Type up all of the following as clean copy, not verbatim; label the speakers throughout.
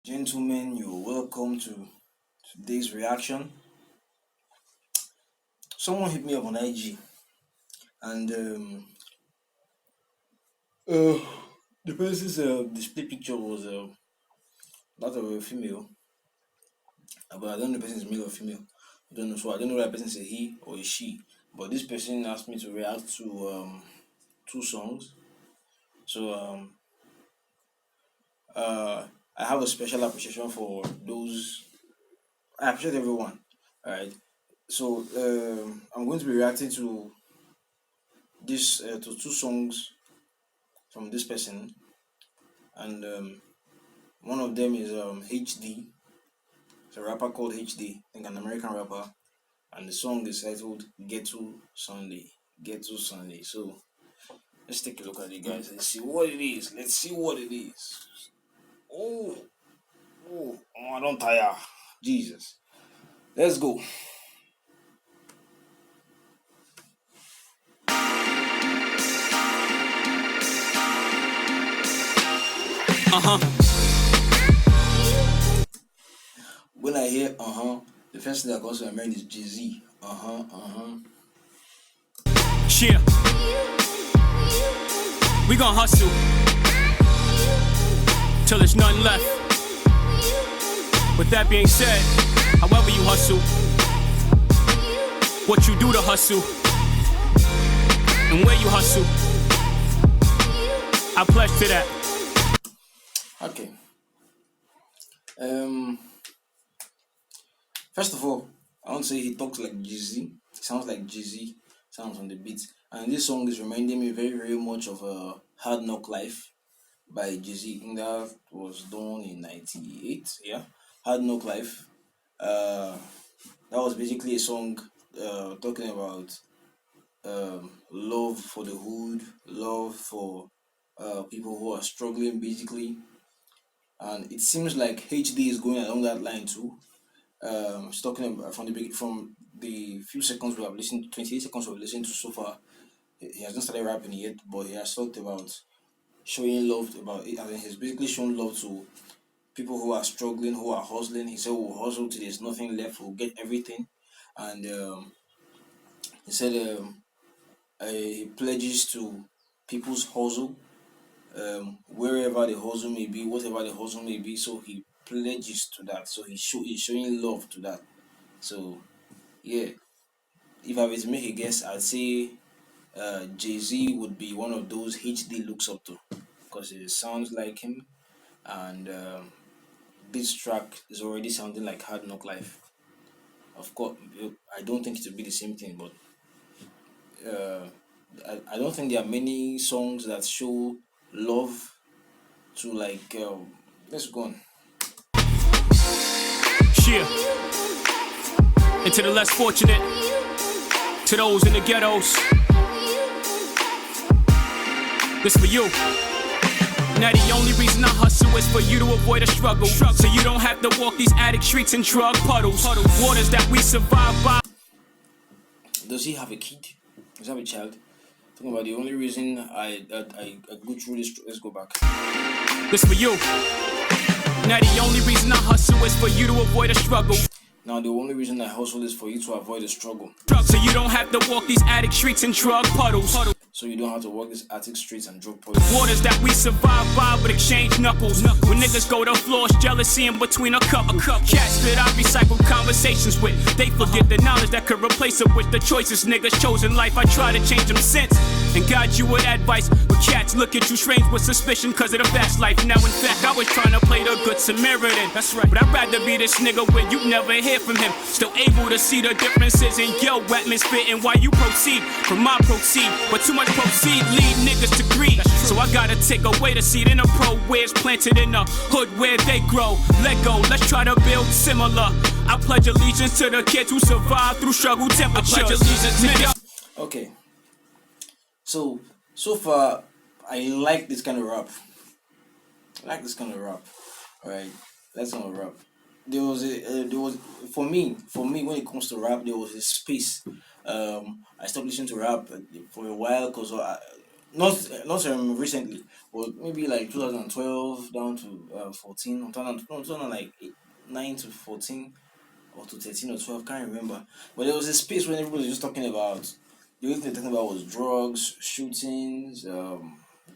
Speaker 1: Gentlemen, you're welcome to today's reaction. Someone hit me up on IG and uh, the person's display picture was that of a female, but I don't know if the person is male or female. I don't know, so I don't know whether the person is a he or a she. But this person asked me to react to two songs. So I have a special appreciation for those. I appreciate everyone. All right. So I'm going to be reacting to this to two songs from this person, and one of them is HD. It's a rapper called HD, I think an American rapper, and the song is titled Ghetto Sunday. Ghetto Sunday. So let's take a look at it, guys. Let's see what it is. Let's see what it is. Oh, oh, I don't tire. Jesus. Let's go. When I hear the first thing that comes to my mind is Jay-Z.
Speaker 2: Yeah, we gon' hustle till there's nothing left. With that being said, however you hustle, what you do to hustle, and where you hustle, I pledge to that.
Speaker 1: Okay. First of all, I want to say he talks like Jay-Z. He sounds like Jay-Z. Sounds on the beat. And this song is reminding me very, very much of Hard Knock Life by Jay-Z. I think that was done in 98. Yeah. Hard Knock Life. That was basically a song talking about love for the hood, love for people who are struggling basically. And it seems like HD is going along that line too. It's talking about from the few seconds we have listened, 28 seconds we've listened to so far. He hasn't started rapping yet, but he has talked about showing love about it. I mean, he's basically shown love to people who are struggling, who are hustling. He said, "We'll hustle till there's nothing left. We'll get everything," and he said he pledges to people's hustle, wherever the hustle may be, whatever the hustle may be. So he pledges to that. So he's showing love to that. So yeah, if I were to make a guess, I'd say Jay-Z would be one of those HD looks up to because it sounds like him, and this track is already sounding like Hard Knock Life. Of course, I don't think it will be the same thing, but uh, I don't think there are many songs that show love to like. Let's go on.
Speaker 2: Yeah, and to the less fortunate, to those in the ghettos, this for you. Now the only reason I hustle is for you to avoid a struggle, so you don't have to walk these attic streets and drug puddles. Waters that we survive by.
Speaker 1: Does he have a kid? Does he have a child? Talking about the only reason I go through this. Let's go back.
Speaker 2: This for you. Now the only reason I hustle is for you to avoid a struggle.
Speaker 1: Now the only reason I hustle is for you to avoid a struggle.
Speaker 2: So you don't have to walk these attic streets and drug puddles.
Speaker 1: So you don't have to walk these attic streets and drug puddles.
Speaker 2: Waters that we survive by but exchange knuckles. When niggas go to floors, jealousy in between a couple cats that I recycle conversations with. They forget the knowledge that could replace it with the choices niggas chosen life. I try to change them since and guide you with advice. But cats look at you strange with suspicion cause of the fast life. Now in fact I was trying to play the good Samaritan. That's right. But I'd rather be this nigga where you never hear from him. Still able to see the differences in your atmosphere and why you proceed from my proceed. But too much proceed lead niggas to greed. So I gotta take away the seed in the pro where it's planted in the hood where they grow. Let go, let's try to build similar. I pledge allegiance to the kids who survive through struggle temperatures. I pledge allegiance to y'all.
Speaker 1: Okay. So far, I like this kind of rap. Alright, that's kind of rap. There was for me when it comes to rap, there was a space. I stopped listening to rap for a while because not recently, but maybe like 2012 down to 14, 2000, no, 2000 like 9 to 14 or to 13 or 12, can't remember. But there was a space when everybody was just talking about, the only thing they're talking about was drugs, shootings,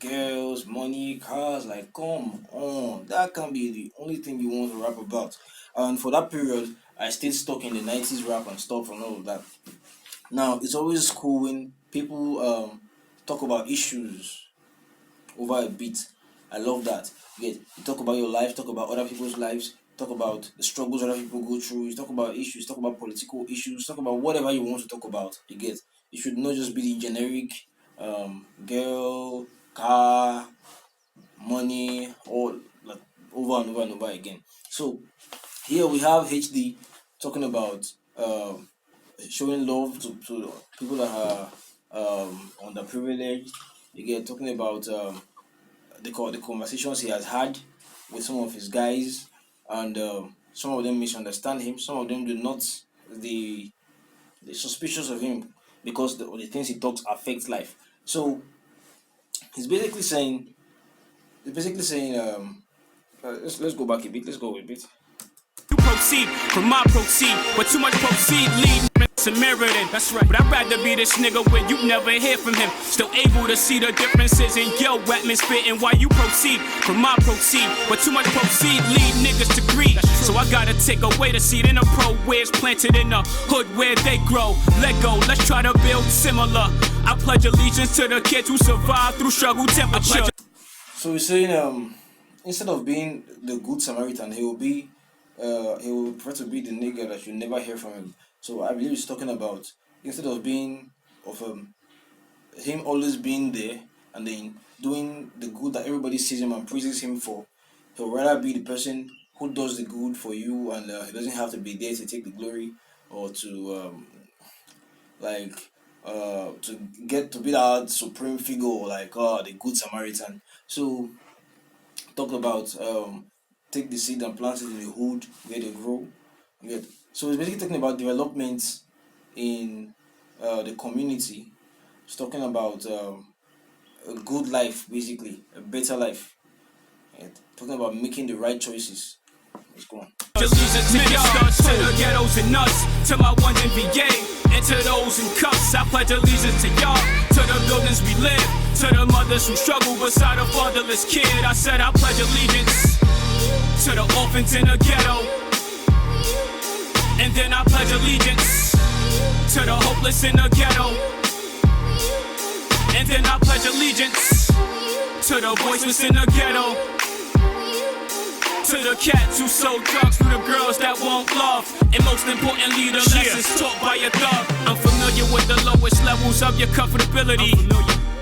Speaker 1: girls, money, cars. Like, come on, that can't be the only thing you want to rap about. And for that period, I stayed stuck in the 90s rap and stuff and all of that. Now, it's always cool when people talk about issues over a beat. I love that. You talk about your life, talk about other people's lives, talk about the struggles other people go through, you talk about issues, talk about political issues, talk about whatever you want to talk about. It should not just be the generic girl, car, money, or like over and over and over again. So here we have HD talking about showing love to people that are underprivileged. You get talking about the conversations he has had with some of his guys, and some of them misunderstand him. Some of them do not. The they suspicious of him because the things he talks affect life. So he's basically saying let's go back a bit. Let's go a bit.
Speaker 2: You proceed from my proceed, but too much proceed lead to mirror it. That's right. But I'd rather be this nigga where you never hear from him. Still able to see the differences in your atmosphere and why you proceed from my proceed, but too much proceed lead niggas to greed. So I gotta take away the seed in a pro where it's planted in the hood where they grow. Let go, let's try to build similar. I pledge allegiance to the kids who survive through struggle temperature.
Speaker 1: So he's saying instead of being the good Samaritan, he will prefer to be the nigga that you never hear from him. So I believe he's talking about instead of being of him always being there and then doing the good that everybody sees him and praises him for, he'll rather be the person who does the good for you, and he doesn't have to be there to take the glory or to like to get to be that supreme figure, like the good Samaritan. So talk about take the seed and plant it in the hood where they grow. Yeah. So it's basically talking about development in the community. It's talking about a good life, basically a better life. Yeah. Talking about making the right choices. Let's go on.
Speaker 2: Ministers to the ghettos and us, to my ones in VA, and to those in cuffs. I pledge allegiance to y'all, to the buildings we live, to the mothers who struggle beside a fatherless kid. I said I pledge allegiance to the orphans in the ghetto, and then I pledge allegiance to the hopeless in the ghetto, and then I pledge allegiance to the voiceless in the ghetto. To the cats who sold drugs, to the girls that won't love, and most importantly, the lessons taught by a thug. I'm familiar with the lowest levels of your comfortability,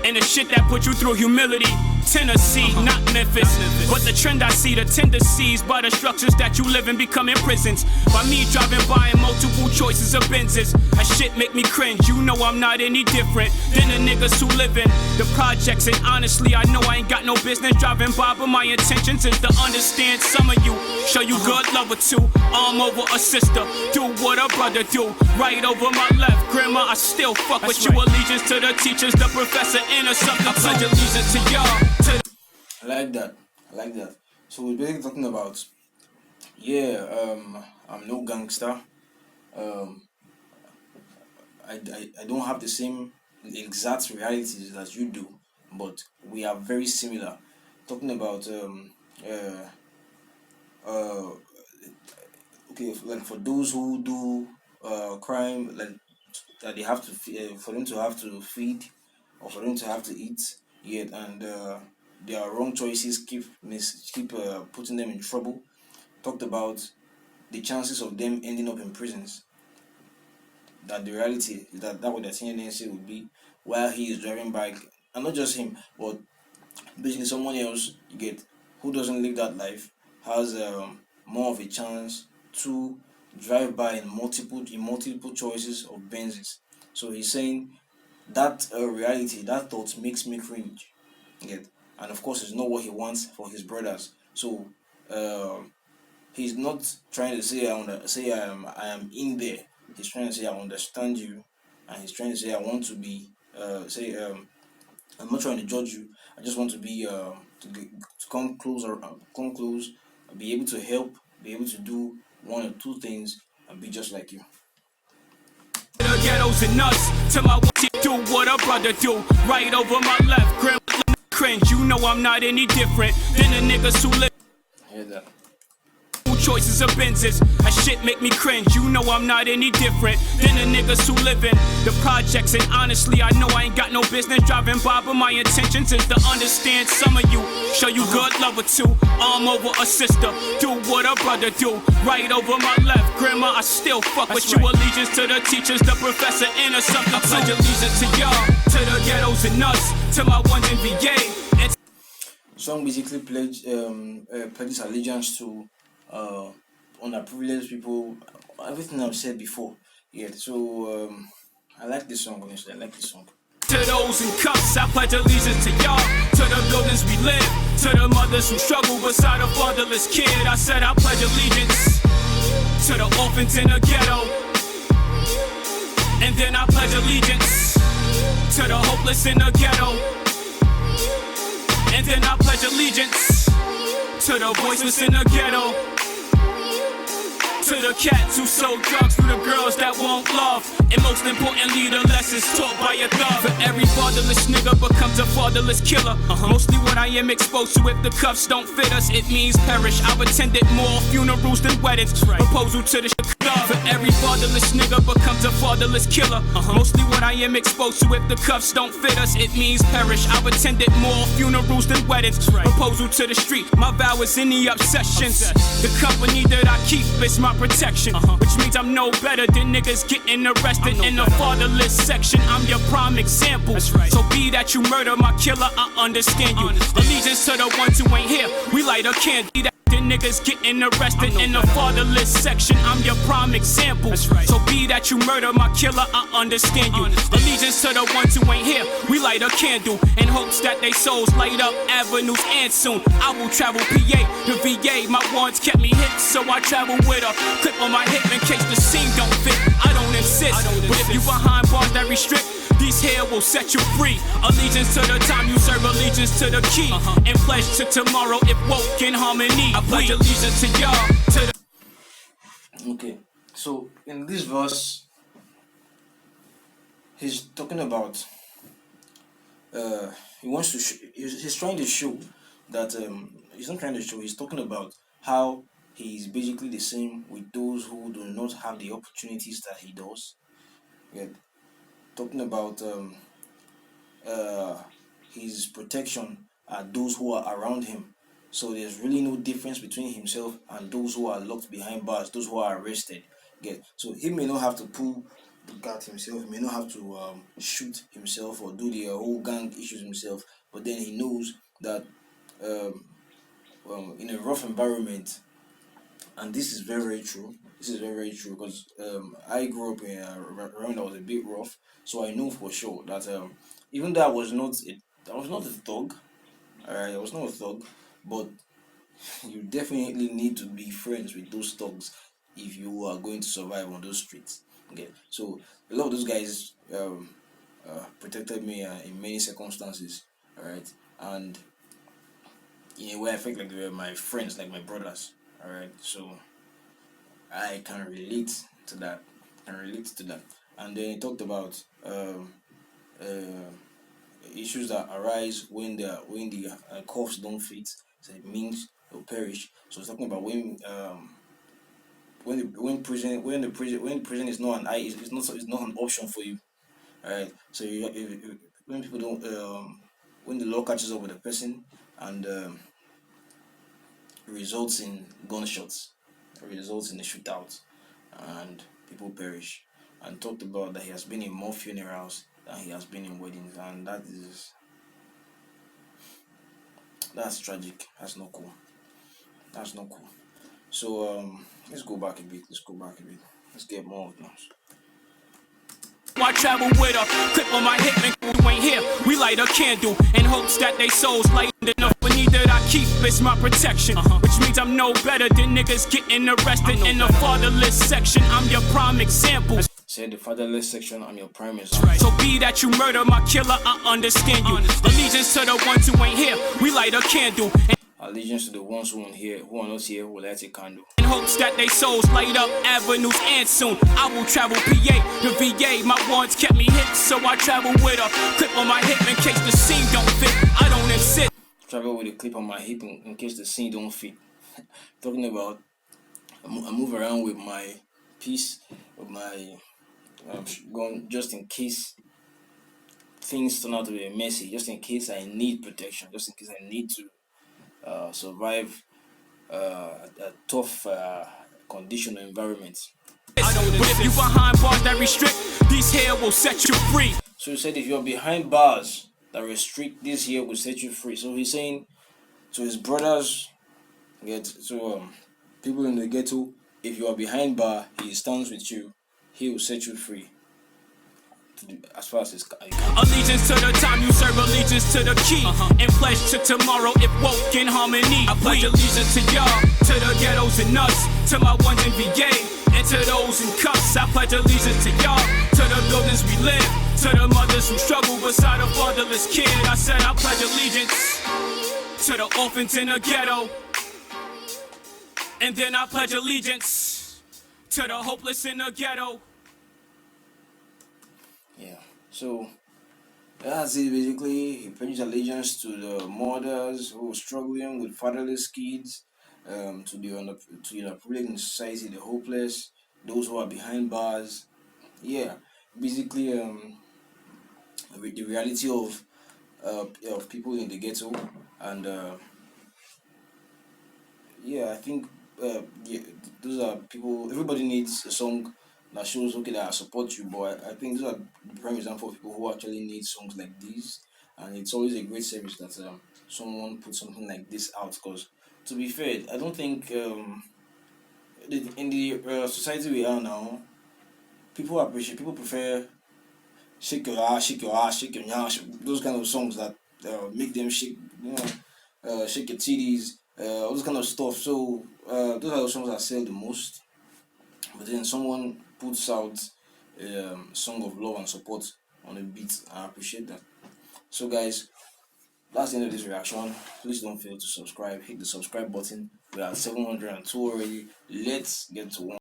Speaker 2: and the shit that put you through humility. Tennessee, not Memphis, but the trend I see, the tendencies by the structures that you live in becoming prisons. By me driving by in multiple choices of Benzes, that shit make me cringe. You know I'm not any different than the niggas who live in the projects, and honestly I know I ain't got no business driving by, but my intentions is to understand some of you, show you good love or two, arm over a sister, do what a brother do, right over my left, grandma I still fuck with you. Allegiance to the teachers, the professor, and a something. I pledge allegiance to y'all.
Speaker 1: I like that. I like that. So we're basically talking about I'm no gangster. Um, I don't have the same exact realities that you do, but we are very similar. Talking about uh, okay, like for those who do crime, like that they have to for them to have to feed or for them to have to eat, yet and their wrong choices keep putting them in trouble. Talked about the chances of them ending up in prisons, that the reality is that what the tendency would be while he is driving bike, and not just him, but basically someone else you get who doesn't live that life has more of a chance to drive by in multiple choices of Benzes. So he's saying that reality, that thought makes me cringe. You get, and of course, it's not what he wants for his brothers. So he's not trying to say I am in there. He's trying to say I understand you, and he's trying to say I want to be say I'm not trying to judge you. I just want to be to come close or come close, be able to help, be able to do one or two things, and be just like you.
Speaker 2: The ghettos and nuts. To my what do what a brother do. Right over my left, grim cringe. You know I'm not any different than the niggas who live.
Speaker 1: Hear that?
Speaker 2: Choices of Benzes, that shit make me cringe. You know I'm not any different than the niggas who live in the projects. And honestly, I know I ain't got no business driving by, but my intentions is to understand some of you. Show you good love or two, arm over a sister. Do what a brother do. Right over my left, grandma, I still fuck with you. Allegiance to the teachers, the professor, and a sucker. I pledge allegiance to y'all, to the ghettos and us, to my ones in VA.
Speaker 1: Song basically pledges allegiance to underprivileged people, everything I've said before. Yeah, so I like this song, honestly. I like this song.
Speaker 2: To those in cuffs, I pledge allegiance to y'all. To the buildings we live, to the mothers who struggle beside a fatherless kid. I said I pledge allegiance to the orphans in the ghetto. And then I pledge allegiance to the hopeless in the ghetto. And then I pledge allegiance to the voiceless in the ghetto. To the cats who sold drugs, to the girls that won't love, and most importantly, the lessons taught by a thug. For every fatherless nigga becomes a fatherless killer. Mostly what I am exposed to, if the cuffs don't fit us, it means perish. I've attended more funerals than weddings. Proposal to the for every fatherless nigga becomes a fatherless killer. Mostly what I am exposed to, if the cuffs don't fit us, it means perish. I've attended more funerals than weddings. Proposal to the street, my vow is any obsessions. The company that I keep is my protection, which means I'm no better than niggas getting arrested in the fatherless section. I'm your prime example. So be that you murder my killer, I understand you. Allegiance to the ones who ain't here, we light a candle. The niggas getting arrested in the fatherless section. I'm your prime example. So be that you murder my killer, I understand you. Allegiance to the ones who ain't here, we light a candle in hopes that they souls light up avenues. And soon I will travel PA to VA. My warrants kept me hit, so I travel with a clip on my hip in case the scene don't fit. I don't insist, but if you behind bars that restrict, these here will set you free. Allegiance to the time you serve, allegiance to the key, and pledge to tomorrow if woke in harmony. I pledge allegiance to y'all. To the
Speaker 1: Okay, so in this verse, he's talking about he wants to he's trying to show that he's not trying to show, he's talking about how he's basically the same with those who do not have the opportunities that he does. Yeah, talking about his protection are those who are around him. So there's really no difference between himself and those who are locked behind bars, those who are arrested. Get so he may not have to pull the gun himself, he may not have to shoot himself or do the whole gang issues himself, but then he knows that in a rough environment, and this is very very true. This is very very true because I grew up in around that was a bit rough, so I know for sure that even though I was not a thug, alright, I was not a thug, but you definitely need to be friends with those thugs if you are going to survive on those streets. Okay, so a lot of those guys protected me in many circumstances, alright, and in a way I felt like they were my friends, like my brothers, alright. So I can relate to that. And then he talked about issues that arise when the cuffs don't fit. So it means they'll perish. So it's talking about when prison is not it's not an option for you. Alright. So when people don't when the law catches up with a person and results in gunshots, results in a shootout, and people perish. And talked about that he has been in more funerals than he has been in weddings, and that's tragic. That's not cool. So let's go back a bit. Let's get more of those.
Speaker 2: I travel with a clip on my hip and you ain't here. We light a candle in hopes that they souls lightened enough. But need that I keep is my protection, which means I'm no better than niggas getting arrested in the fatherless section. I'm your prime example.
Speaker 1: Said the fatherless section, I'm your prime
Speaker 2: Right.
Speaker 1: example.
Speaker 2: So be that you murder my killer, I understand you. Allegiance to the ones who ain't here, we light a candle.
Speaker 1: Allegiance to the ones who aren't here, who are not here, will light a candle.
Speaker 2: In hopes that they souls light up avenues, and soon I will travel PA to VA. My ones kept me hit, so I travel with a clip on my hip in case the scene don't fit. I don't insist.
Speaker 1: Travel with a clip on my hip in case the scene don't fit. Talking about, I move around with my piece, with my going just in case things turn out to be messy, just in case I need protection, just in case I need to survive a tough condition or environment.
Speaker 2: But if you behind bars that restrict, these here will set you free.
Speaker 1: So he said if you're behind bars that restrict, this here will set you free. So he's saying to his brothers, people in the ghetto, if you are behind bar, he stands with you, he will set you free. As far as his
Speaker 2: Allegiance to the time you serve, allegiance to the key, and pledge to tomorrow if woke in harmony. I pledge allegiance to y'all, to the ghettos and us, to my ones in VA, and to those in cuffs. I pledge allegiance to y'all, to the buildings we live, to the mothers who struggle beside a fatherless kid. I said I pledge allegiance to the orphans in the ghetto, and then I pledge allegiance to the hopeless in the ghetto.
Speaker 1: Yeah, so that's it basically. He pledges allegiance to the mothers who are struggling with fatherless kids, to the underprivileged in society, the hopeless, those who are behind bars. Yeah, basically, the reality of people in the ghetto, and yeah, I think yeah, those are people. Everybody needs a song that shows okay that I support you, but I think those are the prime example of people who actually need songs like these, and it's always a great service that someone puts something like this out. Because to be fair, I don't think in the society we are now, people prefer shake your ass, shake your ass, shake your ass, those kind of songs that make them shake, shake your titties, all this kind of stuff. So those are the songs that sell the most. But then someone puts out a song of love and support on a beat. I appreciate that. So guys, that's the end of this reaction. Please don't fail to subscribe. Hit the subscribe button. We are at 702 already. Let's get to 1.